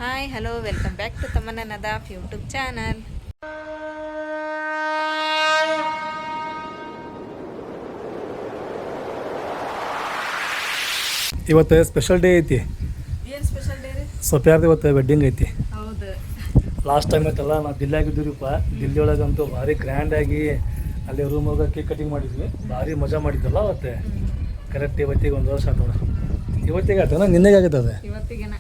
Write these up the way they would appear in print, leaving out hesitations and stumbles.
Hi hello welcome back to Tamanna Nadaf YouTube channel. ಇವತ್ತು special day ಐತಿ. ಏನು ಸ್ಪೆಷಲ್ ಡೇ ರೀ? ಸೊಪ್ಯಾರ್ದು ಇವತ್ತು ವೆಡ್ಡಿಂಗ್ ಐತಿ. ಹೌದು, ಲಾಸ್ಟ್ ಟೈಮ್ ಐತಲ್ಲ ನಾವು ದಿಲ್ಲಿ ಆಗಿದ್ದೀವಿಪ್ಪ. ದಿಲ್ಲಿ ಒಳಗಂತೂ ಭಾರಿ ಗ್ರ್ಯಾಂಡಾಗಿ ಅಲ್ಲಿ ರೂಮ್ ಹೋಗಿ ಕೇಕ್ ಕಟಿಂಗ್ ಮಾಡಿದ್ವಿ. ಭಾರಿ ಮಜಾ ಮಾಡಿದ್ದಲ್ಲ ಅವತ್ತೆ. ಕರೆಕ್ಟ್ ಇವತ್ತಿಗೆ 1 ವರ್ಷ ಆತದ. ಇವತ್ತಿಗೆ ಆಯ್ತದ ನಿನ್ನೆಗೆ ಆಗತ್ತದ. ಇವತ್ತಿಗೆನ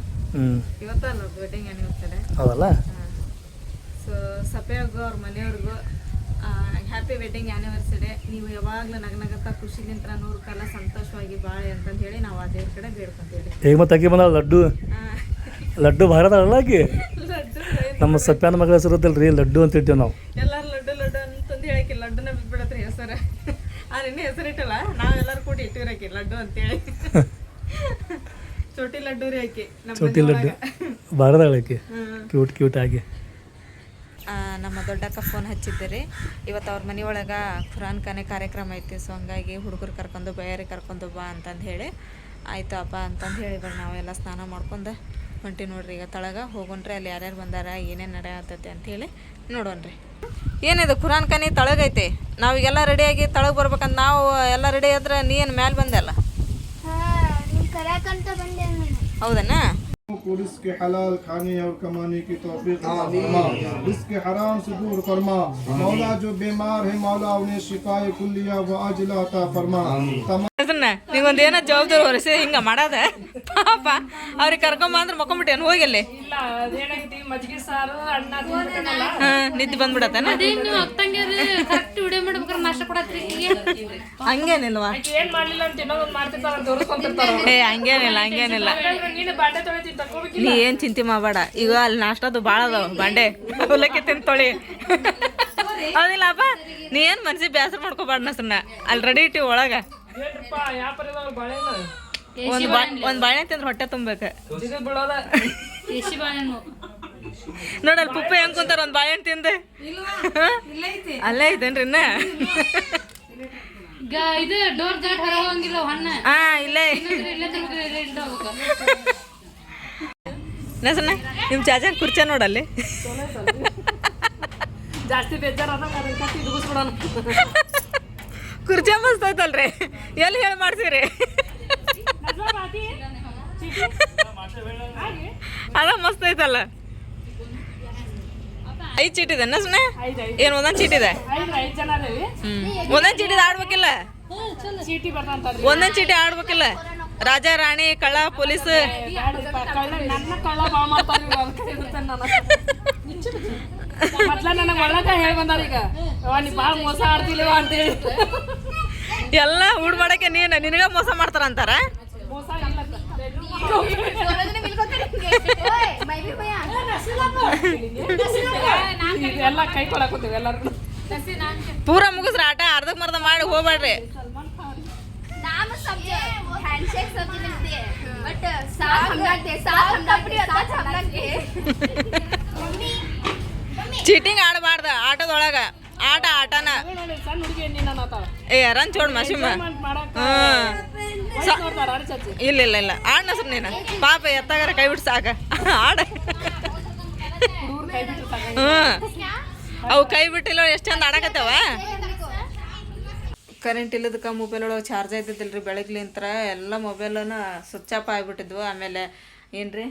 ಇವತ್ತಲ್ಲ ವೆಡ್ಡಿಂಗ್ ಆ್ಯನಿವರ್ಸರಿ. ಹೌದಲ್ಲ. ಸೊ ಸಪ್ಯಾಗ ಅವ್ರ ಮನೆಯವ್ರಿಗೂ ಹ್ಯಾಪಿ ವೆಡ್ಡಿಂಗ್ ಆ್ಯನಿವರ್ಸರಿ. ನೀವು ಯಾವಾಗಲೂ ನಗನಗತ್ತಾ ಖುಷಿಲಿಂತ 100 ಕಾಲ ಸಂತೋಷವಾಗಿ ಬಾಳೆ ಅಂತಂದು ಹೇಳಿ ನಾವು ಆ ದೇವ್ರ ಕಡೆ ಬೇಡ್ಕೊಂತೀವಿ. ಈಗ ಮತ್ತೆ ಅಕ್ಕಿ ಬಂದ ಲಡ್ಡು ಭಾರತಲ್ಲ ಆಕಿ. ನಮ್ಮ ಸಪ್ಯಾನ ಮಗಳ ಹೆಸರು ಇರುತ್ತಲ್ರಿ ಲಡ್ಡು ಅಂತ ಇಟ್ಟೇವೆ ನಾವು. ಎಲ್ಲರೂ ಲಡ್ಡು ಲಡ್ಡು ಅಂತಂದು ಹೇಳಕ್ಕೆ ಲಡ್ಡುನ ಬಿಟ್ಬಿಡತ್ರಿ ಹೆಸರು. ಇನ್ನೇ ಹೆಸರು ಇಟ್ಟಲ್ಲ, ನಾವೆಲ್ಲರೂ ಕೂಡಿ ಇಟ್ಟಿರಕ್ಕೆ ಲಡ್ಡು ಅಂತೇಳಿ. ಚೋಟಿ ಲಡ್ಡು ರೀ ಆಕಿ. ಚೋಟಿ ಲಡ್ಡು ಭಾರತಕ್ಕೆ ಕ್ಯೂಟ್ ಕ್ಯೂಟ್ ಆಗಿ. ನಮ್ಮ ದೊಡ್ಡಕ್ಕ ಫೋನ್ ಹಚ್ಚಿದ್ದೆ ಇವತ್ತು ಅವ್ರ ಮನೆಯೊಳಗೆ ಖುರಾನ್ ಖಾನೆ ಕಾರ್ಯಕ್ರಮ ಐತಿ. ಸೊ ಹಂಗಾಗಿ ಹುಡುಗರು ಕರ್ಕೊಂಡು ಬಯಾರಿ ಕರ್ಕೊಂಡು ಬಾ ಅಂತಂದು ಹೇಳಿ ಆಯಿತು ಅಪ್ಪ ಅಂತಂದು ಹೇಳಿ ನಾವೆಲ್ಲ ಸ್ನಾನ ಮಾಡ್ಕೊಂಡು ಹೊಂಟಿ ನೋಡ್ರಿ. ಈಗ ತಳಗೆ ಹೋಗೋಣ್ರಿ, ಅಲ್ಲಿ ಯಾರ್ಯಾರು ಬಂದಾರ ಏನೇನು ನಡೆಯತ್ತೈತೆ ಅಂಥೇಳಿ ನೋಡೋಣ್ರಿ. ಏನಿದು ಖುರಾನ್ ಖಾನಿ ತಳಗೈತೆ. ನಾವೀಗೆಲ್ಲ ರೆಡಿಯಾಗಿ ತಳಗೆ ಬರ್ಬೇಕಂತ ನಾವು ಎಲ್ಲ ರೆಡಿ ಆದ್ರೆ ನೀ ಏನು ಮ್ಯಾಲೆ ಬಂದೆ ಅಲ್ಲ. ಹೌದಣ್ಣ. रिस्क हलाल खाने और कमाने की तौफीक फरमा, रिस्क हराम से दूर फरमा। मौला जो बीमार है मौला उन्हें शिफाए कुल्लिया व अजला अता फरमा। ನೀವೊಂದು ಏನೋ ಜವಾಬ್ದಾರಿ ಹೊರಿಸಿ ಹಿಂಗ ಮಾಡದ ಪಾಪ ಅವ್ರಿಗೆ ಕರ್ಕೊಂಬ ಅಂದ್ರೆ ಮಕ್ಕೊಂಬಿಟ್ಟೇನು ಹೋಗಿಲ್ಲಿ. ನಿದ್ದೆ ಬಂದ್ಬಿಡತ್ತೇನ? ಹಂಗೇನಿಲ್ವಾ? ಏ ಹಂಗೇನಿಲ್ಲ ಹಂಗೇನಿಲ್ಲ, ನೀ ಏನ್ ಚಿಂತೆ ಮಾಡಬೇಡ. ಈಗ ಅಲ್ಲಿ ನಾಷ್ಟದು ಭಾಳ ಅದಾವ, ಬಂಡೆ ಅವಲಕ್ಕಿ ತಿಂದು ತೊಳಿ. ಹೌದಿಲ್ಲಪ್ಪ, ನೀ ಏನು ಮನ್ಸಿಗೆ ಬೇಸರ ಮಾಡ್ಕೋಬೇಡ. ನಸನ್ನ ಅಲ್ಲಿ ರೆಡಿ ಇಟ್ಟಿವಿ ಒಳಗ. ಒಂದ್ ಬಾಳೆ ತಿಂದ್ರೆ ಹೊಟ್ಟೆ ತುಂಬಬೇಕು ನೋಡಲ್ ಪುಪ್ಪ ಹೆಂಗ್ ಕುಂತಾರ. ಒಂದ್ ಬಾಳೆಹಣ್ಣು ತಿಂದೆ ಅಲ್ಲೇ ಐತೇನ್ರಿ ಇನ್ನ. ಹಾ ಇಲ್ಲೇ ನಸನ್ನ ನಿಮ್ ಚಾಚನ್ ಕುರ್ಚ ನೋಡಲ್ಲಿ ಜಾಸ್ತಿ ಬೇಜಾರ ಕುರ್ಚಿ ಮಸ್ತ್ ಐತಲ್ರಿ. ಎಲ್ಲಿ ಹೇಳಿ ಮಾಡ್ತೀರಿ? ಅದ ಮಸ್ತ್ ಐತಲ್ಲ. 5 ಚೀಟ್ ಇದೆ ನಸ್ನೆ. ಏನ್ ಒಂದೊಂದ್ ಚೀಟ್ ಇದೆ? ಒಂದೊಂದ್ ಚೀಟಿ ಆಡ್ಬೇಕಿಲ್ಲ, ಒಂದೊಂದ್ ಚೀಟಿ ಆಡ್ಬೇಕಿಲ್ಲ. ರಾಜ ರಾಣಿ ಕಳ್ಳ ಪೊಲೀಸ್ ಎಲ್ಲ ಹೂಡ್ ಮಾಡಕ್ಕೆ ನಿನಗ ಮೋಸ ಮಾಡ್ತಾರ ಅಂತಾರ. ಪೂರ ಮುಗಿಸ್ರ ಆಟ ಅರ್ಧಕ್ ಮರ್ಧ ಮಾಡಿ ಹೋಗ್ಬೇಡ್ರಿ. ಚೀಟಿಂಗ್ ಆಡಬಾರ್ದ ಆಟದೊಳಗ. ಆಟ ಆಟನ ಏ ರನ್ ಚೋಡ್ ಮಸಿಮ. ಇಲ್ಲ ಇಲ್ಲ ಇಲ್ಲ ಆಡ್ ನಸ್ರು ನೀನು ಪಾಪ ಎತ್ತಾಗಾರ ಕೈ ಬಿಟ್ಟು ಸಾಕ ಆಡ. ಅವು ಕೈ ಬಿಟ್ಟಿಲ್ಲ ಎಷ್ಟು ಚಂದ ಆಡಕತ್ತವ. ಕರೆಂಟ್ ಇಲ್ಲದಕ್ಕೆ ಮೊಬೈಲ್ ಒಳಗೆ ಚಾರ್ಜ್ ಆಯ್ತಿದ್ದಿಲ್ರಿ. ಬೆಳಗ್ಲಿಂತ್ರ ಎಲ್ಲ ಮೊಬೈಲನ್ನು ಸ್ವಿಚ್ ಆಫ್ ಆಗಿಬಿಟ್ಟಿದ್ವು. ಆಮೇಲೆ ಏನ್ರಿ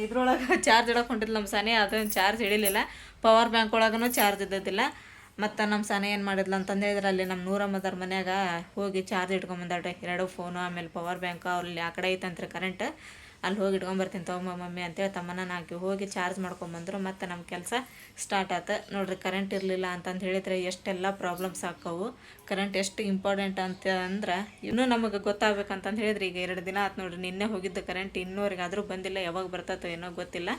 ಇದ್ರೊಳಗೆ ಚಾರ್ಜ್ ಇಡಕ್ಕೆ ಹೊಂಟಿದ್ಲು ನಮ್ಮ ಸಾನೆ. ಅದನ್ನು ಚಾರ್ಜ್ ಹಿಡಿಲಿಲ್ಲ. ಪವರ್ ಬ್ಯಾಂಕ್ ಒಳಗೂ ಚಾರ್ಜ್ ಇದ್ದಿದ್ದಿಲ್ಲ. ಮತ್ತು ನಮ್ಮ ಸಾನೆ ಏನು ಮಾಡಿದ್ಲು ಅಂತಂದು ಹೇಳಿದ್ರೆ ಅಲ್ಲಿ ನಮ್ಮ ನೂರಮ್ಮದವ್ರ ಮನ್ಯಾಗ ಹೋಗಿ ಚಾರ್ಜ್ ಇಟ್ಕೊಂಬಂದಾಡ್ರಿ 2 ಫೋನು ಆಮೇಲೆ ಪವರ್ ಬ್ಯಾಂಕ್. ಅವ್ರಲ್ಲಿ ಆ ಕಡೆ ಐತಂತ್ರಿ ಕರೆಂಟ್. ಅಲ್ಲಿ ಹೋಗಿ ಇಟ್ಕೊಂಬರ್ತೀನಿ ತಗೊಮ್ಮ ಮಮ್ಮಿ ಅಂತೇಳಿ ತಮ್ಮನ ನಾಕಿ ಹೋಗಿ ಚಾರ್ಜ್ ಮಾಡ್ಕೊಂಬಂದ್ರು. ಮತ್ತು ನಮ್ಮ ಕೆಲಸ ಸ್ಟಾರ್ಟ್ ಆಯ್ತು ನೋಡ್ರಿ. ಕರೆಂಟ್ ಇರಲಿಲ್ಲ ಅಂತಂದು ಹೇಳಿದ್ರೆ ಎಷ್ಟೆಲ್ಲ ಪ್ರಾಬ್ಲಮ್ಸ್ ಆಕ್ಕವು. ಕರೆಂಟ್ ಎಷ್ಟು ಇಂಪಾರ್ಟೆಂಟ್ ಅಂತ ಅಂದ್ರೆ ಇನ್ನೂ ನಮಗೆ ಗೊತ್ತಾಗಬೇಕಂತಂದು ಹೇಳಿದ್ರೆ ಈಗ 2 ದಿನ ಆಯ್ತು ನೋಡ್ರಿ. ನಿನ್ನೆ ಹೋಗಿದ್ದು ಕರೆಂಟ್ ಇನ್ನೂವರೆಗಾದರೂ ಬಂದಿಲ್ಲ. ಯಾವಾಗ ಬರ್ತೈತೋ ಏನೋ ಗೊತ್ತಿಲ್ಲ.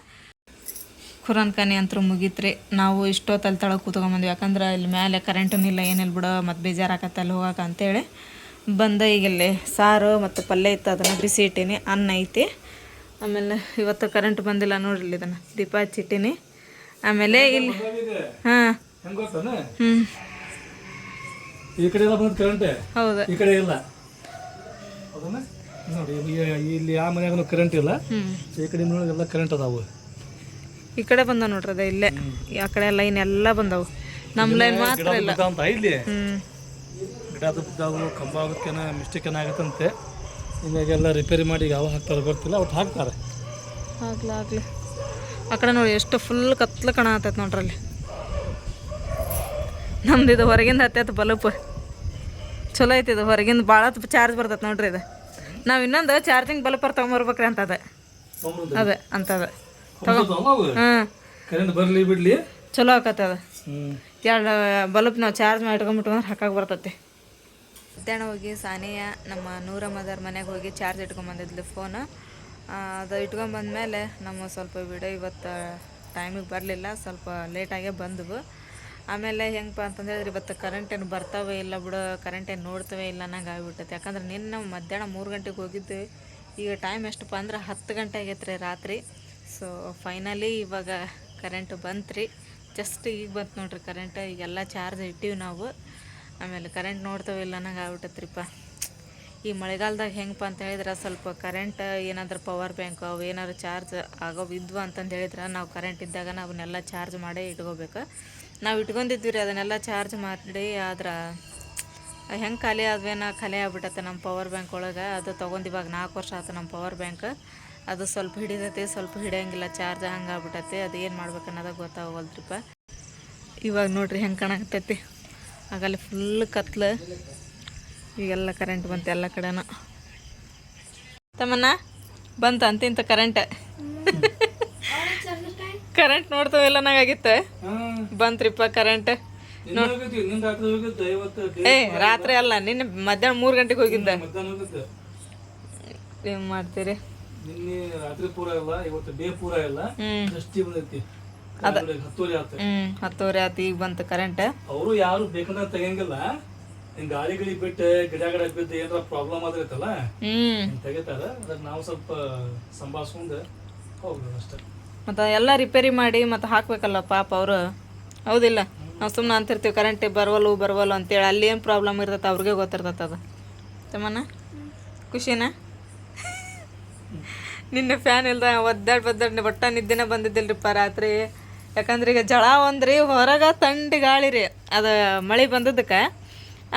ಖುರಾನ್ ಖಾನಿ ಅಂತೂ ಮುಗೀತ್ರಿ. ನಾವು ಇಷ್ಟೊತ್ತಲ್ಲಿ ತಳಗೆ ಕೂತ್ಕೊಂಬಂದ್ವಿ. ಯಾಕಂದ್ರೆ ಇಲ್ಲಿ ಮೇಲೆ ಕರೆಂಟೂ ಇಲ್ಲ ಏನಿಲ್ಲ ಬಿಡೋ ಮತ್ತು ಬೇಜಾರಾಕತ್ತೆ ಅಲ್ಲಿ ಹೋಗಕ್ಕೆ ಅಂತೇಳಿ ಬಂದ. ಈಗ ಇಲ್ಲಿ ಸಾರು ಮತ್ತು ಪಲ್ಯ ಇತ್ತು, ಅದನ್ನು ಬಿಸಿ ಇಟ್ಟೀನಿ. ಅನ್ನ ಐತಿ. ಆಮೇಲೆ ಇವತ್ತು ಕರೆಂಟ್ ಬಂದಿಲ್ಲ ನೋಡ್ರಿ. ಇದನ್ನು ದೀಪ ಹಚ್ಚಿಟ್ಟಿನಿ. ಆಮೇಲೆ ಇಲ್ಲಿ ಹಾಂ ಈ ಕಡೆ ಎಲ್ಲ ಬಂದ ಕರೆಂಟ್, ಹೌದು ಈ ಕಡೆ ಇಲ್ಲ. ನೋಡಿ ಇಲ್ಲಿ ಆ ಮನ್ಯಾಗ ಕರೆಂಟ್ ಇಲ್ಲ, ಈ ಕಡೆ ಎಲ್ಲ ಕರೆಂಟ್ ಅದಾವು. ಈ ಕಡೆ ಬಂದ ನೋಡ್ರಿ ಅದ ಇಲ್ಲೇ ಆ ಕಡೆ ಲೈನ್ ಎಲ್ಲ ಬಂದವು ನಮ್ಮ ಲೈನ್ ಮಾತ್ರ ಇಲ್ಲ. ಅಂತ ಇಲ್ಲಿ ಹ್ಞೂ ಗಿಡ ಬಿದ್ದಾವು ಕಂಬ ಆಗೋಕ್ಕೇನ ಮಿಸ್ಟೇಕ್ ಏನಾಗತ್ತಂತೆ. ಹಿಂಗಾಗೆಲ್ಲ ರಿಪೇರಿ ಮಾಡಿ ಯಾವ ಹಾಕ್ತಾರೆ ಗೊತ್ತಿಲ್ಲ, ಒಟ್ಟು ಹಾಕ್ತಾರೆ. ಆಗ್ಲಿ ಆ ಕಡೆ ನೋಡಿ ಎಷ್ಟು ಫುಲ್ ಕತ್ಲು ಕಣ ಆತೈತೆ ನೋಡ್ರಿ ಅಲ್ಲಿ. ನಮ್ದು ಇದು ಹೊರಗಿಂದ ಹತ್ತೈತೆ ಬಲ್ಪ್ ಚಲೋ ಐತಿ. ಇದು ಹೊರಗಿಂದ ಭಾಳ ಚಾರ್ಜ್ ಬರ್ತೈತೆ ನೋಡ್ರಿ ಇದು. ನಾವು ಇನ್ನೊಂದು ಚಾರ್ಜಿಂಗ್ ಬಲ್ಪ್ ತೊಗೊಂಬರ್ಬೇಕ್ರಿ ಅಂತದ ಅದೇ ಅಂತದ ಹಾಂ ಕರೆಂಟ್ ಬರಲಿ ಬಿಡಲಿ ಚಲೋ ಆಕತ್ತೆ ಅದು. ಎರಡು ಬಲ್ಪ್ ನಾವು ಚಾರ್ಜ್ ಮಾಡಿ ಇಟ್ಕೊಂಡ್ಬಿಟ್ಕೊಂಡ್ರೆ ಹಾಕಕ್ಕೆ ಬರ್ತೈತಿ. ಮಧ್ಯಾಹ್ನ ಹೋಗಿ ಸಾನಿಯಾ ನಮ್ಮ ನೂರಮ್ಮದವ್ರ ಮನೆಗೆ ಹೋಗಿ ಚಾರ್ಜ್ ಇಟ್ಕೊಂಬಂದಿದ್ಲು ಫೋನ್. ಅದು ಇಟ್ಕೊಂಬಂದ್ಮೇಲೆ ನಮ್ಮ ಸ್ವಲ್ಪ ವಿಡಿಯೋ ಇವತ್ತು ಟೈಮಿಗೆ ಬರಲಿಲ್ಲ, ಸ್ವಲ್ಪ ಲೇಟಾಗೇ ಬಂದವು. ಆಮೇಲೆ ಹೆಂಗಪ್ಪ ಅಂತಂದೇಳಿದ್ರೆ ಇವತ್ತು ಕರೆಂಟ್ ಏನು ಬರ್ತಾವೆ ಇಲ್ಲ ಬಿಡು, ಕರೆಂಟ್ ಏನು ನೋಡ್ತವೆ ಇಲ್ಲ ಅನ್ನಂಗೆ ಆಗಿಬಿಟ್ಟೈತೆ. ಯಾಕಂದ್ರೆ ನಿನ್ನೆ ಮಧ್ಯಾಹ್ನ 3 ಗಂಟೆಗೆ ಹೋಗಿದ್ದು, ಈಗ ಟೈಮ್ ಎಷ್ಟಪ್ಪ ಅಂದ್ರೆ 10 ಗಂಟೆ ಆಗೈತೆ ರೀ ರಾತ್ರಿ. ಸೊ ಫೈನಲಿ ಇವಾಗ ಕರೆಂಟ್ ಬಂತು. ಜಸ್ಟ್ ಈಗ ಬಂತು ನೋಡ್ರಿ ಕರೆಂಟ್. ಈಗೆಲ್ಲ ಚಾರ್ಜ್ ಇಟ್ಟಿವಿ ನಾವು. ಆಮೇಲೆ ಕರೆಂಟ್ ನೋಡ್ತವೆ ಇಲ್ಲ ಅನ್ನಂಗೆ ಆಗ್ಬಿಟ್ಟತ್ರಿಪ್ಪ. ಈ ಮಳೆಗಾಲದಾಗ ಹೆಂಗಪ್ಪ ಅಂತ ಹೇಳಿದ್ರೆ ಸ್ವಲ್ಪ ಕರೆಂಟ್ ಏನಾದರೂ ಪವರ್ ಬ್ಯಾಂಕ್ ಅವು ಏನಾದ್ರು ಚಾರ್ಜ್ ಆಗೋವು ಇದ್ವು ಅಂತಂದು ಹೇಳಿದ್ರೆ ನಾವು ಕರೆಂಟ್ ಇದ್ದಾಗ ಅವನ್ನೆಲ್ಲ ಚಾರ್ಜ್ ಮಾಡೇ ಇಟ್ಕೋಬೇಕು. ನಾವು ಇಟ್ಕೊಂಡಿದ್ವಿ ರೀ ಅದನ್ನೆಲ್ಲ ಚಾರ್ಜ್ ಮಾಡಿ. ಆದ್ರೆ ಹೆಂಗೆ ಖಾಲಿ ಆದ್ವೇನೋ ಖಾಲಿ ಆಗ್ಬಿಟ್ಟತ್ತೆ ನಮ್ಮ ಪವರ್ ಬ್ಯಾಂಕ್ ಒಳಗೆ. ಅದು ತೊಗೊಂಡು ಇವಾಗ 4 ವರ್ಷ ಆಯ್ತು ನಮ್ಮ ಪವರ್ ಬ್ಯಾಂಕ್. ಅದು ಸ್ವಲ್ಪ ಹಿಡಿತೈತಿ, ಸ್ವಲ್ಪ ಹಿಡಿಯೋಂಗಿಲ್ಲ, ಚಾರ್ಜ್ ಹಂಗೆ ಆಗ್ಬಿಟ್ಟೈತಿ. ಅದು ಏನು ಮಾಡ್ಬೇಕು ಅನ್ನೋದಾಗ ಗೊತ್ತಾಗವಲ್ದ್ರಿಪ್ಪ. ಇವಾಗ ನೋಡ್ರಿ ಹೆಂಗೆ ಕಾಣಕತ್ತೈತಿ. ಆಗಲ್ಲಿ ಫುಲ್ ಕತ್ಲು, ಈಗೆಲ್ಲ ಕರೆಂಟ್ ಬಂತು ಎಲ್ಲ ಕಡೆನ. ತಮ್ಮನ್ನ ಬಂತು ಅಂತಿಂತ ಕರೆಂಟ್. ಕರೆಂಟ್ ನೋಡ್ತಾವೆಲ್ಲ ನಂಗಾಗಿತ್ತು. ಬಂತ್ರಿಪ್ಪ ಕರೆಂಟ್. ರಾತ್ರಿ ಅಲ್ಲ, ನಿನ್ನೆ ಮಧ್ಯಾಹ್ನ 3 ಗಂಟೆಗೆ ಹೋಗಿದ್ದೆ. ಏನು ಮಾಡ್ತೀರಿ? ರಾತ್ರಿ ಪೂರ ಇಲ್ಲ, ಇವತ್ತು ಡೇ ಪೂರ ಇಲ್ಲ. ಅದ 10:30 ಆಯ್ತು, ಈಗ ಬಂತು ಕರೆಂಟ್. ಅವರು ಯಾರು ಬೇಕಂದ್ರೆ ತೆಗಿಯಂಗಿಲ್ಲ. ಗಾಳಿ ಬಿಟ್ಟು ಗಿಡ ಬಿದ್ದು ಏನಾರ ಪ್ರಾಬ್ಲಮ್ ಆದ್ರೈತಲ್ಲ ತೆಗಿತಾರ. ಅದಕ್ಕೆ ನಾವು ಸ್ವಲ್ಪ ಸಂಭಾಳಿಸ್ಕೊಂಡು ಹೋಗ್ಬೋದು ಅಷ್ಟೇ. ಮತ್ತು ಎಲ್ಲ ರಿಪೇರಿ ಮಾಡಿ ಮತ್ತು ಹಾಕ್ಬೇಕಲ್ಲ ಪಾಪ ಅವರು, ಹೌದಿಲ್ಲ? ನಾವು ಸುಮ್ಮನೆ ಅಂತಿರ್ತೀವಿ ಕರೆಂಟ್ ಬರವಲ್ಲು ಅಂತೇಳಿ. ಅಲ್ಲಿ ಏನು ಪ್ರಾಬ್ಲಮ್ ಇರ್ತೈತೆ ಅವ್ರಿಗೆ ಗೊತ್ತಿರ್ತೈತೆ ಅದು. ತಮ್ಮನ್ನ ಖುಷಿನಾ? ನಿನ್ನೆ ಫ್ಯಾನ್ ಇಲ್ದ ಒದ್ದಾಡಿ ಒಟ್ಟ ನಿದ್ದೆನೇ ಬಂದಿದ್ದಿಲ್ರಿಪ್ಪ ರಾತ್ರಿ. ಯಾಕಂದ್ರೆ ಈಗ ಜಳ ಒಂದ್ರಿ, ಹೊರಗೆ ಥಂಡಿ ಗಾಳಿ ರೀ, ಅದು ಮಳೆ ಬಂದದಕ್ಕೆ.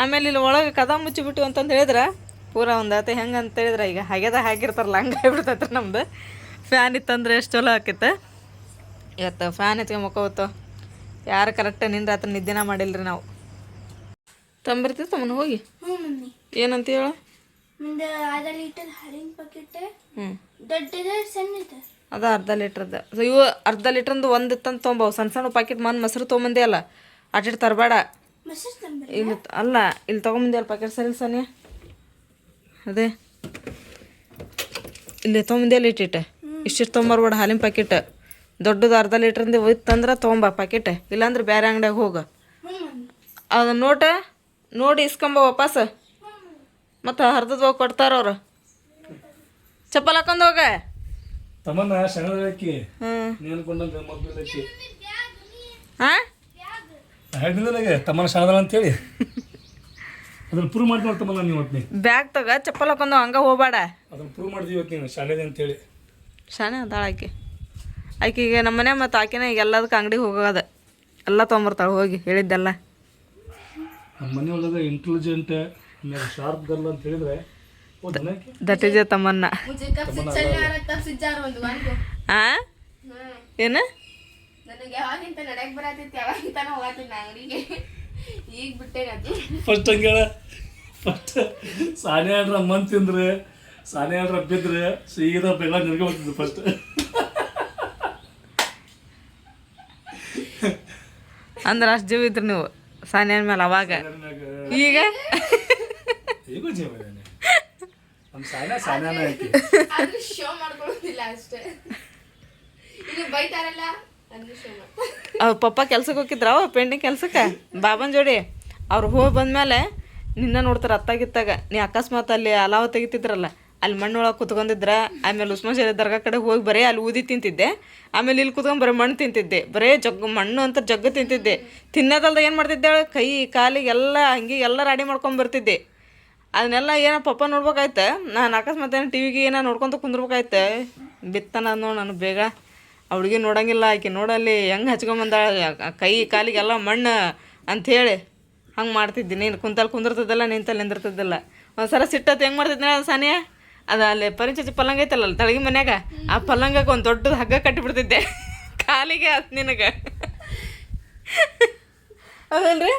ಆಮೇಲೆ ಇಲ್ಲಿ ಒಳಗೆ ಕದ ಮುಚ್ಚಿಬಿಟ್ಟು ಅಂತಂದು ಹೇಳಿದ್ರೆ ಪೂರ ಒಂದಾತ. ಹೆಂಗೆ ಅಂತ ಹೇಳಿದ್ರೆ ಈಗ ಹಾಗಿರ್ತಾರಲ್ಲ ಹಂಗೆ ಆಗಿಬಿಡ್ತೈತೆ ನಮ್ದು. ಫ್ಯಾನ್ ಇತ್ತಂದ್ರೆ ಎಷ್ಟು ಚಲೋ ಆಕೈತೆ. ಇವತ್ತು ಫ್ಯಾನ್ ಎತ್ಕೊಂಬಕೋತು. ಯಾರು ಕರೆಕ್ಟ್ ನಿನ್ನ ರಾತ್ರಿ ನಿದ್ದೆನ ಮಾಡಿಲ್ರಿ ನಾವು. ತಂಬರ್ತೀವಿ ತಮ್ಮನ ಹೋಗಿ ಏನಂತ ಹೇಳ. ಮುಂದೆ 1/2 ಲೀಟರ್ ಹಾಲಿನ ಪ್ಯಾಕೆಟ್ ದೊಡ್ಡದ ಸಣ್ಣದ ಅದ 1/2 ಲೀಟ್ರದ್ದು. ಇವು 1/2 ಲೀಟ್ರಂದು ಒಂದು ಇತ್ತಂತ ತೊಗೊಂಬವು ಸಣ್ಣ ಪ್ಯಾಕೆಟ್. ಮೊಸರು ತೊಗೊಂಬಂದಿ ಅಲ್ಲ, ಅಟ್ಟಿಟ್ಟು ತರಬೇಡ. ಇಲ್ಲಿ ಅಲ್ಲ, ಇಲ್ಲಿ ತೊಗೊಂಬಂದಿ ಅಲ್ಲ ಪ್ಯಾಕೆಟ್ ಸರಿ ಸನಿ. ಅದೇ ಇಲ್ಲಿ ತೊಗೊಂಬಂದಿ ಅಲ್ಲ ಇಟ್ಟಿಟ್ಟು. ಇಷ್ಟಿಟ್ಟು ತೊಗೊಂಬರ್ಬೇಡ ಹಾಲಿನ ಪ್ಯಾಕೆಟ್. ದೊಡ್ಡದು 1/2 ಲೀಟ್ರಿಂದ ಇತ್ತಂದ್ರೆ ತೊಗೊಂಬ ಪ್ಯಾಕೆಟ್. ಇಲ್ಲಾಂದ್ರೆ ಬೇರೆ ಅಂಗಡಿಯಾಗ ಹೋಗ. ಅದು ನೋಡಿ ಇಸ್ಕೊಂಬ ವಾಪಸ್. ಮತ್ತು ಹರ್ದದ್ ಹೋಗಿ ಕೊಡ್ತಾರವ್ರು. ಚಪ್ಪಲ್ ಹಾಕೊಂಡ್ ಹೋಗ. ತಮ್ಮನ್ನ ಶರಣಿ ಹೇಳಿದ್ರೆ ತಮ್ಮನ ಶಾಣದ ಅಂತೇಳಿ ಅದನ್ನ ಪ್ರೂವ್ ಮಾಡಿ ನೋಡ್ತಮ್ಮಲ್ಲ ನೀವು. ಬ್ಯಾಗ್ ತಗ, ಚಪ್ಪಲ್ ಹಾಕೊಂಡು ಹಂಗೆ ಹೋಗ್ಬೇಡ. ಅದನ್ನ ಪ್ರೂವ್ ಮಾಡಿದ್ವಿ ಇವತ್ತು ನೀನು ಶಾಣೆದೆ ಅಂತೇಳಿ. ಶಾಣೆ ಅದಾಳ ಆಕಿಗೆ ನಮ್ಮ ಮನೆ ಮತ್ತು ಆಕಿನ ಈಗ ಎಲ್ಲದಕ್ಕೆ ಅಂಗಡಿಗೆ ಹೋಗೋದು. ಎಲ್ಲ ತೊಗೊಂಬರ್ತಾಳೆ ಹೋಗಿ ಹೇಳಿದ್ದೆಲ್ಲ. ನಮ್ಮ ಮನೆ ಒಳಗೆ ಇಂಟೆಲಿಜೆಂಟ್ ಶಾರ್ಪ್ ಗರ್ಲ್ ಅಂತ ಹೇಳಿದ್ರೆ ದಟ್ ಈಸ್ ಎ ತಮ್ಮನ್ನ. ಏನು ಫಸ್ಟ್ ಹಂಗೆ ಫಸ್ಟ್ ಸಾನಿಯಾ ಮಂತ್ ತಿಂದ್ರೆ ಸಾನಿಯಾ ಬಿದ್ರೆ ಸೀದಾ ಬೆಲ್ಲ ನಿನ್ಗೆ ಬರ್ತಿದ್ದು ಫಸ್ಟ್. ಅಂದ್ರೆ ಅಷ್ಟು ಜೀವ ಇದ್ರಿ ನೀವು ಸಾನಿಯಾ ಮೇಲೆ ಅವಾಗ. ಈಗ ಈಗೂ ಜೀವ ನಮ್ಮ ಸಾನಿಯಾನ ಐತಿ. ಶೋ ಮಾಡ್ಕೊಳ್ಳೋದಿಲ್ಲ ಅಷ್ಟೇ. ಈಗ ಬೈತಾರಲ್ಲ ಅವ್ರ ಪಪ್ಪ ಕೆಲ್ಸಕ್ಕೆ ಹೋಗಿದ್ರ ಪೇಂಟಿಂಗ್ ಕೆಲ್ಸಕ್ಕೆ ಬಾಬನ್ ಜೋಡಿ. ಅವ್ರು ಹೋಗಿ ಬಂದ್ಮೇಲೆ ನಿನ್ನ ನೋಡ್ತಾರೆ ಅತ್ತಾಗಿತ್ತಾಗ. ನೀ ಅಕಸ್ಮಾತ್ ಅಲ್ಲಿ ಅಲಾವ ತೆಗಿತಿದ್ರಲ್ಲ, ಅಲ್ಲಿ ಮಣ್ಣೊಳಗೆ ಕುತ್ಕೊಂಡಿದ್ರ. ಆಮೇಲೆ ಉಸ್ಮಾನ್ ಶರೀಫ್ ದರ್ಗಾ ಕಡೆ ಹೋಗಿ ಬರೀ ಅಲ್ಲಿ ಊದಿ ತಿಂತಿದ್ದೆ. ಆಮೇಲೆ ಇಲ್ಲಿ ಕುತ್ಕೊಂಡು ಬರೀ ಮಣ್ಣು ತಿಂತಿದ್ದೆ. ಬರೀ ಮಣ್ಣು ಅಂತ ಜಗ್ಗು ತಿಂತಿದ್ದೆ. ತಿನ್ನೋದಲ್ದ ಏನು ಮಾಡ್ತಿದ್ದೆ ಕೈ ಕಾಲಿಗೆಲ್ಲ ಹಂಗೆ ಎಲ್ಲ ರೆಡಿ ಮಾಡ್ಕೊಂಡು ಬರ್ತಿದ್ದೆ. ಅದನ್ನೆಲ್ಲ ಏನೋ ಪಪ್ಪ ನೋಡ್ಬೇಕಾಯ್ತು. ನಾನು ಅಕಸ್ಮಾತ್ ಏನೋ ಟಿ ವಿಗೆ ಏನೋ ನೋಡ್ಕೊತ ಕುಂದ್ರಬೇಕಾಯ್ತು. ಬಿತ್ತನ ನೋಡಿ ನಾನು ಬೇಗ ಹುಡುಗಿ ನೋಡಂಗಿಲ್ಲ, ಆಕೆ ನೋಡಲ್ಲಿ ಹೆಂಗೆ ಹಚ್ಕೊಂಬಂದಾಳ ಕೈ ಕಾಲಿಗೆಲ್ಲ ಮಣ್ಣು ಅಂಥೇಳಿ ಹಂಗೆ ಮಾಡ್ತಿದ್ದಿ. ನೀನು ಕುಂತಲ್ಲಿ ಕುಂದಿರ್ತದಲ್ಲ, ನಿಂತಲ್ಲಿ ನಿಂದಿರ್ತದಲ್ಲ. ಒಂದು ಸಲ ಸಿಟ್ಟತ್ತು ಹೆಂಗೆ ಮಾಡ್ತಿದ್ದೆ ಸಾನಿಯಾ, ಅದು ಅಲ್ಲಿ ಪರಿಚಯ ಪಲ್ಲಂಗ ಐತಲ್ಲ ತಳಗಿ ಮನ್ಯಾಗ, ಆ ಪಲ್ಲಂಗಕ್ಕೆ ಒಂದು ದೊಡ್ಡದು ಹಗ್ಗ ಕಟ್ಟಿಬಿಡ್ತಿದ್ದೆ ಕಾಲಿಗೆ. ಅದು ನಿನಗೆ ಅದಲ್ರಿ,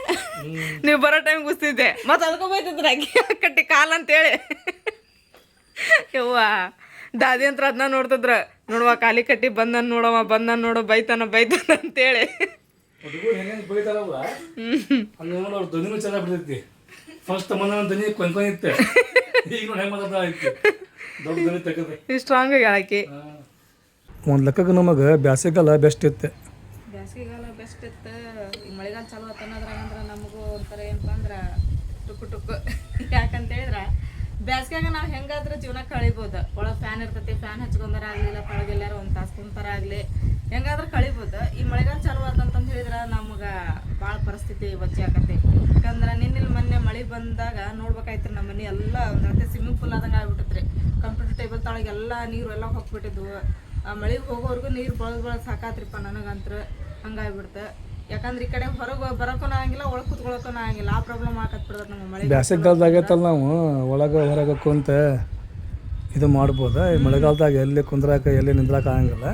ನೀವು ಬರೋ ಟೈಮ್ ಗುಸ್ತಿದ್ದೆ, ಮತ್ತು ಅದಕ್ಕೆ ಬೈತಿದ್ರೆ ಅಕ್ಕಿ ಕಟ್ಟಿ ಕಾಲು ಅಂತೇಳಿ. ಯವ್ವ ದಾದಿ ಅಂತ ಅದನ್ನ ನೋಡ್ತಿದ್ರ, ನೋಡುವ ಕಾಲಿ ಕಟ್ಟಿ ಬಂದನ್ ನೋಡವ, ಬಂದನ್ ನೋಡು, ಬೈತಾನ ಅಂತೇಳಿ. ಹುಡುಗರು ಹೆಂಗೆ ಬೈತಾರಲ್ಲ ಹಂಗೆ ನೋಡಿ ಅವ್ರ ಧ್ವನಿನೂ ಚೆನ್ನಾಗಿ ಬಿಡ್ತೈತಿ. ಫಸ್ಟ್ ಮಂದ ಧ್ವನಿ ಕೊಂಡ್ಕೊಂಡಿತ್ತೆ, ಈಗ ನೋಡಿ ಹೆಂಗೆ ಮಾತಾಡ್ತಾ ಇತ್ತು, ದೊಡ್ಡ ಧ್ವನಿ ತೆಗೆದು ಸ್ಟ್ರಾಂಗ್ ಆಗಿ ಹೇಳಕ್ಕೆ. ಒಂದು ಲೆಕ್ಕಕ್ಕೆ ನಮಗೆ ಬ್ಯಾಸಿಗೆಲ್ಲ ಬೆಸ್ಟ್ ಇತ್ತು. ಬೇಸಿಗೆಗಾಲ ಬೆಸ್ಟ್ ಇತ್ತು. ಈ ಮಳೆಗಾಲ ಚಾಲು ಆತ ಅನ್ನೋದ್ರಾಗ ಅಂದ್ರೆ ನಮಗೂ ಒಂಥರ ಏನಪ್ಪ ಅಂದ್ರೆ ಟುಕ್ಕು ಯಾಕಂತ ಹೇಳಿದ್ರೆ ಬೇಸಿಗೆಯಾಗ ನಾವು ಹೆಂಗಾದ್ರೆ ಜೀವನ ಕಳಿಬೋದು. ಒಳಗೆ ಫ್ಯಾನ್ ಇರ್ತೈತಿ, ಫ್ಯಾನ್ ಹಚ್ಕೊಂಡಾರ ಆಗಲಿ, ಇಲ್ಲ ಪಳಗೆಲ್ಲಾರ ಒಂದು ತಾಸು ಕುಂತಾರ ಆಗಲಿ, ಹೆಂಗಾದ್ರೆ ಕಳಿಬೋದು. ಈ ಮಳೆಗಾಲ ಚಾಲು ಆತಂತಂದು ಹೇಳಿದ್ರೆ ನಮ್ಗೆ ಭಾಳ ಪರಿಸ್ಥಿತಿ ವಜ್ಜೆ ಆಕತಿ. ಯಾಕಂದ್ರೆ ನಿನ್ನಿಲ್ಲಿ ಮೊನ್ನೆ ಮಳೆ ಬಂದಾಗ ನೋಡ್ಬೇಕಾಯ್ತು, ನಮ್ಮ ಮನೆ ಎಲ್ಲ ಒಂದು ಸ್ವಿಮ್ಮಿಂಗ್ ಪೂಲ್ ಆದಂಗೆ ಆಗ್ಬಿಟ್ಟೈತ್ರಿ. ಕಂಪ್ಯೂಟರ್ ಟೇಬಲ್ ತೊಳಗೆ ಎಲ್ಲ ನೀರು ಎಲ್ಲ ಹೋಗ್ಬಿಟ್ಟಿದ್ವು. ಮಳೆಗೆ ಹೋಗೋವರೆಗೂ ನೀರು ಬಳದು ಸಾಕಾತ್ರಿಪ್ಪ ನನಗಂತೂ. ಹಂಗಾಗ್ಬಿಡ್ತು. ಯಾಕಂದ್ರೆ ಈ ಕಡೆ ಹೊರಗೆ ಬರೋಕ್ಕೂ ಆಗಂಗಿಲ್ಲ, ಒಳಗೆ ಕುತ್ಕೊಳ್ಳೋಕ್ಕೂ ಆಗಂಗಿಲ್ಲ. ಆ ಪ್ರಾಬ್ಲಮ್ ಆಕತ್ಬಿಡ್ತದೆ ನಮ್ಮ ಮಳೆ. ಬ್ಯಾಸಿಗೆಗಾಲದಾಗೈತಲ್ಲ ನಾವು ಒಳಗೆ ಹೊರಗೆ ಕುಂತ ಇದು ಮಾಡ್ಬೋದು. ಈ ಮಳೆಗಾಲದಾಗ ಎಲ್ಲಿ ಕುಂದ್ರಾಕ ಎಲ್ಲಿ ನಿಂದ್ರಾಕ ಆಗಂಗಿಲ್ಲ.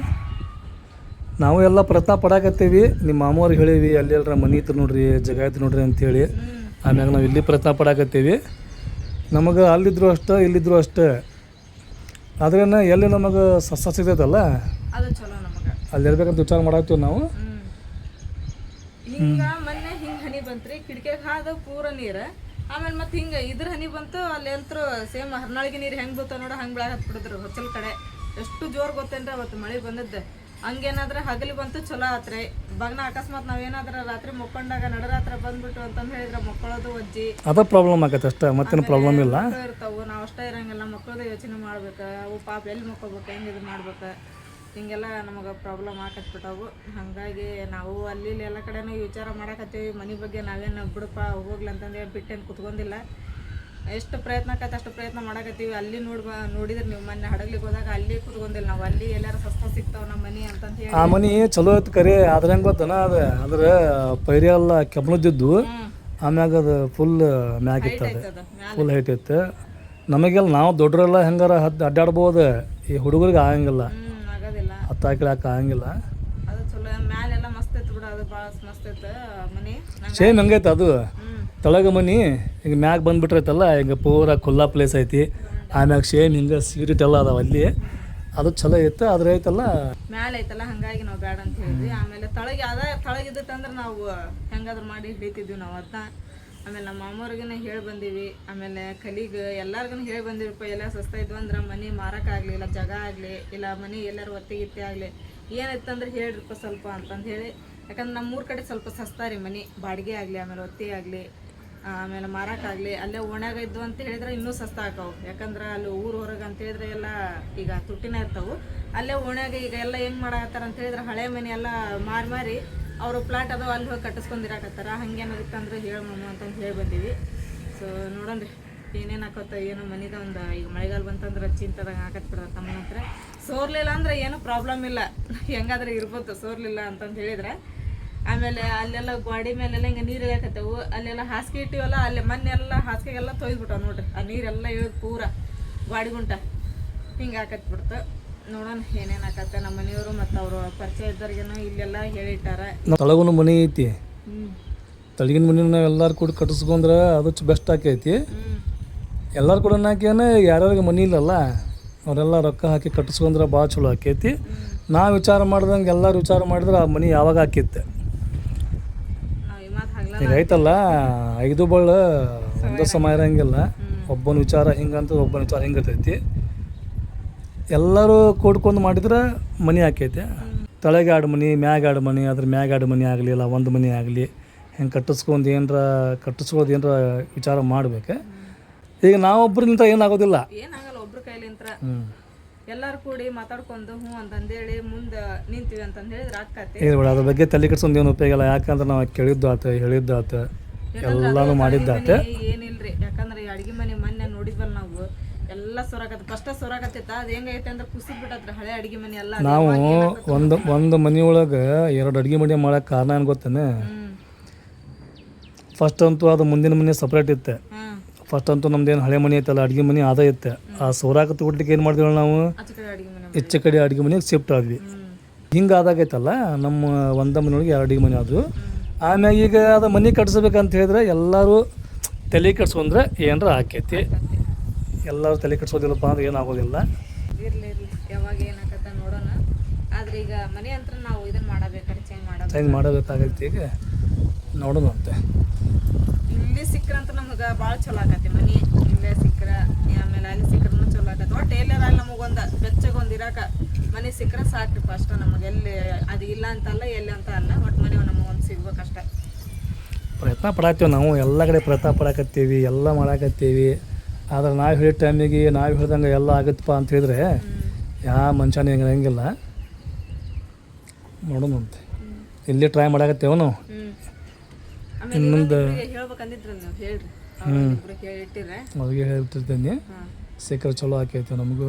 ನಾವು ಎಲ್ಲ ಪ್ರಯತ್ನ ಪಡಾಕತ್ತೀವಿ. ನಿಮ್ಮ ಮಾಮೂರಿಗೆ ಹೇಳೀವಿ ಅಲ್ಲಿ ಎಲ್ಲರ ಮನೆ ಇತ್ತು ನೋಡ್ರಿ, ಜಾಗ ಇತ್ತು ನೋಡ್ರಿ ಅಂಥೇಳಿ. ಆಮ್ಯಾಗ ನಾವು ಇಲ್ಲಿ ಪ್ರಯತ್ನ ಪಡಾಕತ್ತೀವಿ. ನಮಗೆ ಅಲ್ಲಿದ್ರು ಅಷ್ಟೇ, ಇಲ್ಲಿದ್ರು ಅಷ್ಟೇ. ಆದ್ರೇನ ಎಲ್ಲಿ ನಮಗೆ ಸಸ್ಯ ಸಿಗ್ತೈತಲ್ಲ ಅದು ಚಲೋ ನಮಗೆ. ಅಲ್ಲಿ ಇರ್ಬೇಕಂತ ವಿಚಾರ ಮಾಡಾಕ್ತೀವಿ ನಾವು. ಹಿಂಗ ಮೊನ್ನೆ ಹಿಂಗೆ ಹನಿ ಬಂತ್ರಿ, ಕಿಟಕಿಗೆ ಹಾದ ಪೂರ ನೀರು. ಆಮೇಲೆ ಮತ್ತೆ ಹಿಂಗೆ ಇದ್ರ ಹನಿ ಬಂತು, ಅಲ್ಲಿ ಅಂತರೂ ಸೇಮ್ ಹರ್ನಾಳಿಗೆ ನೀರು ಹೆಂಗೆ ಬೀಳ್ತಾವ ನೋಡ ಹಂಗೆ ಬೆಳಗ್ಗೆ ಹತ್ಬಿಡಿದ್ರು ಹೊಚ್ಚಲ್ ಕಡೆ. ಎಷ್ಟು ಜೋರು ಗೊತ್ತೇನ್ರಿ ಅವತ್ತು ಮಳೆ ಬಂದದ್ದು. ಹಂಗೇನಾದ್ರೆ ಹಗಲಿ ಬಂತು ಚಲೋ ಆತ್ರಿ. ಬಗ್ನ ಅಕಸ್ಮಾತ್ ನಾವೇನಾದ್ರೆ ರಾತ್ರಿ ಮಕ್ಕೊಂಡಾಗ ನಡರಾತ್ರಿ ಬಂದ್ಬಿಟ್ಟು ಅಂತಂದು ಹೇಳಿದ್ರೆ ಮಕ್ಕಳದು ಒಜ್ಜಿ ಅದ ಪ್ರಾಬ್ಲಮ್ ಆಗತ್ತೆ ಅಷ್ಟೇ, ಮತ್ತೇನು ಪ್ರಾಬ್ಲಮ್ ಇಲ್ಲ. ಇರ್ತಾವು, ನಾವು ಅಷ್ಟೇ ಇರಂಗಿಲ್ಲ, ಮಕ್ಕಳದು ಯೋಚನೆ ಮಾಡ್ಬೇಕು. ಅವು ಪಾಪ ಎಲ್ಲಿ ಮಕ್ಕೋಬೇಕು, ಹೆಂಗೆ ಇದು ಮಾಡ್ಬೇಕು, ಹಿಂಗೆಲ್ಲ ನಮಗೆ ಪ್ರಾಬ್ಲಮ್ ಆಕತ್ಬಿಟ್ಟವು. ಹಾಗಾಗಿ ನಾವು ಅಲ್ಲಿ ಎಲ್ಲ ಕಡೆನೂ ವಿಚಾರ ಮಾಡಕತ್ತೀವಿ. ಮನೆ ಬಗ್ಗೆ ನಾವೇನು ಬಿಡಪ್ಪ ಹೋಗ್ಲಿ ಅಂತಂದೇಳಿ ಬಿಟ್ಟೇನು ಕುತ್ಕೊಂಡಿಲ್ಲ. ಎಷ್ಟು ಪ್ರಯತ್ನ ಆಕತ್ತೆ ಅಷ್ಟು ಪ್ರಯತ್ನ ಮಾಡಕತ್ತೀವಿ. ಅಲ್ಲಿ ನೋಡಿದ್ರೆ ನೀವು ಮೊನ್ನೆ ಹಡಗ್ಲಿಕ್ಕೆ ಹೋದಾಗ ಅಲ್ಲಿ ಕುತ್ಕೊಂಡಿಲ್ಲ ನಾವು. ಅಲ್ಲಿ ಎಲ್ಲಾರು ಸಸ್ತ ಸಿಗ್ತಾವ ನಮ್ಮ ಮನೆ ಅಂತಂತ ಹೇಳಿ. ಆ ಮನೆ ಚಲೋ ಐತೆ ಕರೆ, ಆದ್ರೆ ಹೆಂಗೆ ಗೊತ್ತನ ಅದ್ರ ಪೈರಿ ಎಲ್ಲ ಕೆಬ್ಬಳದಿದ್ದು, ಆಮ್ಯಾಗ ಅದು ಫುಲ್ ಮ್ಯಾಗ್ ಇತ್ತು, ಅದು ಫುಲ್ ಹೈಟ್ ಇತ್ತು. ನಮಗೆಲ್ಲ ನಾವು ದೊಡ್ಡರೆಲ್ಲ ಹೆಂಗಾರ ಅಡ್ಡಾಡ್ಬೋದು, ಈ ಹುಡುಗರಿಗೆ ಆಗಂಗಿಲ್ಲ, ಆಗೋದಿಲ್ಲ, ಹತ್ತಾಕಿಳಾಕ ಆಗಂಗಿಲ್ಲ. ಅದು ಚಲೋ ಮ್ಯಾಲೆಲ್ಲ ಮಸ್ತ್ ಇತ್ತು ಬಿಡು, ಅದು ಭಾಳ ಮಸ್ತ್ ಇತ್ತು ಮನೆ. ಸೇಮ್ ಹೆಂಗೈತೆ ಅದು ತಳಗ ಮನೆ ಹಿಂಗೆ ಮ್ಯಾಗ ಬಂದ್ಬಿಟ್ರೈತಲ್ಲ, ಹಿಂಗೆ ಪೂರ ಖುಲ್ಲಾ ಪ್ಲೇಸ್ ಐತಿ. ಆಮ್ಯಾಗ ಸೇಮ್ ಹಿಂಗೆ ಸೀರಿಟ್ ಎಲ್ಲ ಅದಾವ ಅಲ್ಲಿ. ಅದು ಚಲೋ ಐತೆ. ಆದ್ರೆ ಐತಲ್ಲ ಮ್ಯಾಲೆ ಐತಲ್ಲ, ಹಂಗಾಗಿ ನಾವು ಬೇಡ ಅಂತ ಹೇಳಿದ್ವಿ. ಆಮೇಲೆ ತಳಗಿದ್ದತ್ತಂದ್ರೆ ನಾವು ಹೆಂಗಾದ್ರೂ ಮಾಡಿ ಹಿಡಿತಿದ್ವಿ ನಾವು ಅದನ್ನ. ಆಮೇಲೆ ನಮ್ಮ ಮಾಮೂರಿಗೂ ಹೇಳಿ ಬಂದೀವಿ. ಆಮೇಲೆ ಕಲಿಗೆ ಎಲ್ಲರಿಗೂ ಹೇಳಿ ಬಂದಿವಿಪ್ಪ, ಎಲ್ಲ ಸಸ್ತ ಇದ್ವು ಅಂದ್ರೆ ಮನೆ ಮಾರಕ್ಕಾಗಲಿ, ಇಲ್ಲ ಜಾಗ ಆಗಲಿ, ಇಲ್ಲ ಮನೆ ಎಲ್ಲರೂ ಒತ್ತಿಗಿತ್ತಿ ಆಗಲಿ, ಏನಿತ್ತಂದ್ರೆ ಹೇಳ್ರಿಪ್ಪ ಸ್ವಲ್ಪ ಅಂತಂದು ಹೇಳಿ. ಯಾಕಂದ್ರೆ ನಮ್ಮೂರ ಕಡೆ ಸ್ವಲ್ಪ ಸಸ್ತಾ ರೀ ಮನೆ, ಬಾಡಿಗೆ ಆಗಲಿ, ಆಮೇಲೆ ಒತ್ತಿ ಆಗಲಿ, ಆಮೇಲೆ ಮಾರಕ್ಕಾಗಲಿ. ಅಲ್ಲೇ ಓಣ್ಯಾಗ ಇದ್ದು ಅಂತ ಹೇಳಿದ್ರೆ ಇನ್ನೂ ಸಸ್ತ ಆಕಾವು. ಯಾಕಂದ್ರೆ ಅಲ್ಲಿ ಊರು ಹೊರಗೆ ಅಂತ ಹೇಳಿದ್ರೆ ಎಲ್ಲ ಈಗ ತುಟ್ಟಿನ ಇರ್ತಾವೆ. ಅಲ್ಲೇ ಓಣ್ಯಾಗ ಈಗ ಎಲ್ಲ ಹೆಂಗೆ ಮಾಡಾಕತ್ತಾರ ಅಂತ ಹೇಳಿದ್ರೆ ಹಳೆ ಮನೆ ಎಲ್ಲ ಮಾರಿ ಅವರು ಪ್ಲಾಟ್ ಅದಾವ, ಅಲ್ಲಿ ಹೋಗಿ ಕಟ್ಟಿಸ್ಕೊಂಡಿರಾಕತ್ತಾರ. ಹಂಗೇನಾಗುತ್ತೆ ಅಂದ್ರೆ ಹೇಳಮ್ಮ ಅಂತಂದು ಹೇಳಿ ಬಂದೀವಿ. ಸೊ ನೋಡೋಣ್ರಿ ಏನೇನು ಹಾಕೋತ ಏನು ಮನಿದ ಒಂದು. ಈಗ ಮಳೆಗಾಲ ಬಂತಂದ್ರೆ ಚಿಂತದಾಗ ಹಾಕತ್ ಬಿಡ್ತಾರೆ ತಮ್ಮ ಹತ್ರ. ಸೋರ್ಲಿಲ್ಲ ಅಂದ್ರೆ ಏನೂ ಪ್ರಾಬ್ಲಮ್ ಇಲ್ಲ, ಹೆಂಗಾದ್ರೆ ಇರ್ಬೋದು, ಸೋರ್ಲಿಲ್ಲ ಅಂತಂದು ಹೇಳಿದ್ರೆ. ಆಮೇಲೆ ಅಲ್ಲೆಲ್ಲ ಗಾಡಿ ಮೇಲೆಲ್ಲ ಹಿಂಗೆ ನೀರು ಇಳಿಯಾಕತ್ತವು. ಅಲ್ಲೆಲ್ಲ ಹಾಸಿಗೆ ಇಟ್ಟಿವಲ್ಲ, ಅಲ್ಲಿ ಮೊನ್ನೆಲ್ಲ ಹಾಸಿಗೆಲ್ಲ ತೊಯ್ದ್ಬಿಟ್ಟಾವ ನೋಡ್ರಿ. ಆ ನೀರೆಲ್ಲ ಇಳಿದು ಪೂರ ಗಾಡಿ ಗುಂಟ ಹಿಂಗೆ ಹಾಕತ್ಬಿಡ್ತು. ನೋಡೋಣ ಏನೇನು ಹಾಕತ್ತೆ. ನಮ್ಮ ಮನೆಯವರು ಮತ್ತು ಅವರು ಪರಿಚಯ ಇದ್ದವ್ರಿಗೇನೋ ಇಲ್ಲೆಲ್ಲ ಹೇಳಿಟ್ಟಾರ. ತಳಗುನು ಮನೆ ಐತಿ, ತಳಗಿನ ಮನೆ ನಾವು ಎಲ್ಲರೂ ಕೂಡ ಕಟ್ಟಿಸ್ಕೊಂಡ್ರೆ ಅದು ಬೆಸ್ಟ್ ಆಕೈತಿ. ಎಲ್ಲರೂ ಕೂಡ ಹಾಕ್ಯಾನ ಯಾರ್ಯಾರಿಗೆ ಮನೆ ಇಲ್ಲಲ್ಲ ಅವರೆಲ್ಲ ರೊಕ್ಕ ಹಾಕಿ ಕಟ್ಟಿಸ್ಕೊಂಡ್ರೆ ಭಾಳ ಚಲೋ ಆಕೈತಿ. ನಾವು ವಿಚಾರ ಮಾಡ್ದಂಗೆ ಎಲ್ಲರೂ ವಿಚಾರ ಮಾಡಿದ್ರೆ ಆ ಮನೆ ಯಾವಾಗ ಆಕೈತೆ. ಈಗ ಐತಲ್ಲ 5 ಬಳ್ಳ ಒಂದೇ ಸಮಯ ಇರೋಂಗಿಲ್ಲ. ಒಬ್ಬನ ವಿಚಾರ ಹಿಂಗಂತ ಒಬ್ಬನ ವಿಚಾರ ಹಿಂಗಿರ್ತೈತಿ. ಎಲ್ಲರೂ ಕೂಡ್ಕೊಂಡು ಮಾಡಿದ್ರೆ ಮನೆ ಆಕೈತೆ. ತಳಗೆ 2 ಮನೆ, ಮ್ಯಾಗ 2 ಮನೆ, ಅದ್ರ ಮ್ಯಾಗ 2 ಮನೆ ಆಗಲಿ, ಇಲ್ಲ 1 ಮನೆ ಆಗಲಿ, ಹೆಂಗೆ ಕಟ್ಟಿಸ್ಕೊಂಡು ಕಟ್ಟಿಸ್ಕೊಳ್ಳೋದು ಏನರ ವಿಚಾರ ಮಾಡ್ಬೇಕು. ಈಗ ನಾವೊಬ್ಬರಿಂದ ಏನಾಗೋದಿಲ್ಲ, ಏನಾಗಲ್ಲ ಒಬ್ರ ಕೈಲಿಂತ್ರ. ಎಲ್ಲರೂ ಕೂಡಿ ಮಾತಾಡ್ಕೊಂಡು ಹ್ಞೂ ಅಂತಂದೇಳಿ ಮುಂದೆ ನಿಂತೀವಿ ಅಂತಂದು ಹೇಳಿದ್ರೆ ಆಕತಿ. ಹೇಳ್ಬೇಡ ಅದ್ರ ಬಗ್ಗೆ ತಲೆ ಕೆಡ್ಸೊಂದು ಏನು ಉಪಯೋಗ ಇಲ್ಲ. ಯಾಕಂದ್ರೆ ನಾವು ಕೇಳಿದ್ದು ಆತ, ಹೇಳಿದ್ದು ಆತ, ಎಲ್ಲಾನು ಮಾಡಿದ್ದಾತ. ಏನಿಲ್ರಿ. ಯಾಕಂದ್ರೆ ಈ ಅಡ್ಗೆ ಮನೆ ಮೊನ್ನೆ ನೋಡಿದ್ವಲ್ಲ ನಾವು, ಎಲ್ಲ ಎಲ್ಲ ಸೊರಾಕತ್ತ ಫಸ್ಟ್ ಸೊರಾಕತ್ತಿತ್ತ ಅದು ಹೆಂಗೈತೆ ಅಂದ್ರೆ ಕುಸಿದ್ ಬಿಟ್ಟತ್ರಿ ಹಳೆ ಅಡಿಗೆ ಮನೆ ಎಲ್ಲ ನಾವು ಒಂದು ಮನೆಯೊಳಗೆ 2 ಅಡುಗೆ ಮನೆ ಮಾಡೋಕೆ ಕಾರಣ ಏನು ಗೊತ್ತೇನೆ? ಫಸ್ಟ್ ಅಂತೂ ಅದು ಮುಂದಿನ ಮನೆ ಸಪ್ರೇಟ್ ಇತ್ತು. ಫಸ್ಟ್ ಅಂತೂ ನಮ್ದೇನು ಹಳೆ ಮನೆ ಐತಲ್ಲ ಅಡುಗೆ ಮನೆ ಅದೇ ಇತ್ತು. ಆ ಸೋರಾಕತ್ತು ಹುಡ್ಲಿಕ್ಕೆ ಏನು ಮಾಡಿದ್ವಿ ನಾವು ಆಚೆ ಕಡೆ ಅಡಿಗೆ ಮನೆ ಹೆಚ್ಚು ಕಡೆ ಅಡುಗೆ ಮನೆಗೆ ಶಿಫ್ಟ್ ಆದ್ವಿ. ಹಿಂಗೆ ಆದಾಗೈತಲ್ಲ ನಮ್ಮ ಒಂದ ಮನೆಯೊಳಗೆ 2 ಅಡುಗೆ ಮನೆ ಆದವು. ಆಮ್ಯಾಗ ಈಗ ಅದು ಮನೆ ಕಟ್ಸ್ಬೇಕಂತ ಹೇಳಿದ್ರೆ ಎಲ್ಲರೂ ತಲೆ ಕಟ್ಸ್ಕೊಂಡ್ರೆ ಏನರ ಆಕೈತಿ. ಎಲ್ಲರೂ ತಲೆ ಕಟ್ಸೋದಿಲ್ಲಪ್ಪ ಅಂದ್ರೆ ಏನಾಗೋದಿಲ್ಲ. ಇರ್ಲಿ ಯಾವಾಗ ಏನಾಗತ್ತ ನೋಡೋಣ. ಆದ್ರೆ ಈಗ ಮನೆ ಅಂತ ನಾವು ಇದನ್ನ ಮಾಡಬೇಕಾದ್ರೆ ಚೇಂಜ್ ಮಾಡಬೇಕಾಗೈತಿ. ಈಗ ನೋಡೋಣ ಅಂತೆ. ಇಲ್ಲಿ ಸಿಕ್ಕ್ರಂತ ನಮ್ಗೆ ಭಾಳ ಚಲೋ ಆಗತ್ತೆ ಮನೆ. ಇಲ್ಲೇ ಸಿಕ್ಕ್ರ ಆಮೇಲೆ ಅಲ್ಲಿ ಸಿಕ್ಕ್ರೂ ಚಲೋ ಆಗತ್ತೆ. ಒಟ್ಟು ಎಲ್ಲಾರ ಅಲ್ಲಿ ನಮಗೊಂದು ಬೆಚ್ಚಗೊಂದು ಇರಾಕ ಮನೆ ಸಿಕ್ಕರೆ ಸಾಕ್ರಿ. ಫಸ್ಟ್ ನಮಗೆ ಎಲ್ಲಿ ಅದು ಇಲ್ಲ ಅಂತಲ್ಲ ಎಲ್ಲಿ ಅಂತ ಅಲ್ಲ, ಒಟ್ಟು ಮನೆ ನಮಗೊಂದು ಸಿಗ್ಬೇಕಷ್ಟೆ. ಪ್ರಯತ್ನ ಪಡಾತ್ತೀವಿ ನಾವು, ಎಲ್ಲ ಕಡೆ ಪ್ರಯತ್ನ ಪಡಾಕತ್ತೀವಿ, ಎಲ್ಲ ಮಾಡಾಕತ್ತೀವಿ. ಆದ್ರೆ ನಾವು ಹೇಳಿದ ಟೈಮಿಗೆ ನಾವು ಹೇಳ್ದಂಗೆ ಎಲ್ಲ ಆಗುತ್ತಪ್ಪ ಅಂತ ಹೇಳಿದ್ರೆ ಯಾವ ಮನುಷ್ಯನ ಹೆಂಗಿಲ್ಲ. ನೋಡೋಣ ಅಂತೆ. ಇಲ್ಲಿ ಟ್ರೈ ಮಾಡಾಕತ್ತೇವ ನಾವು. ಇನ್ನೊಂದು ಹೇಳ್ಬೇಕಂದಿದ್ರಲ್ಲ ನೀವು ಹೇಳ್ರಿ. ಹೇಳಿಟ್ಟಿರ ಅವ್ರಿಗೆ ಹೇಳ್ತಿರ್ತೀನಿ. ಸಿಕ್ಕರೆ ಚಲೋ ಆಕೈತೆ ನಮಗೂ.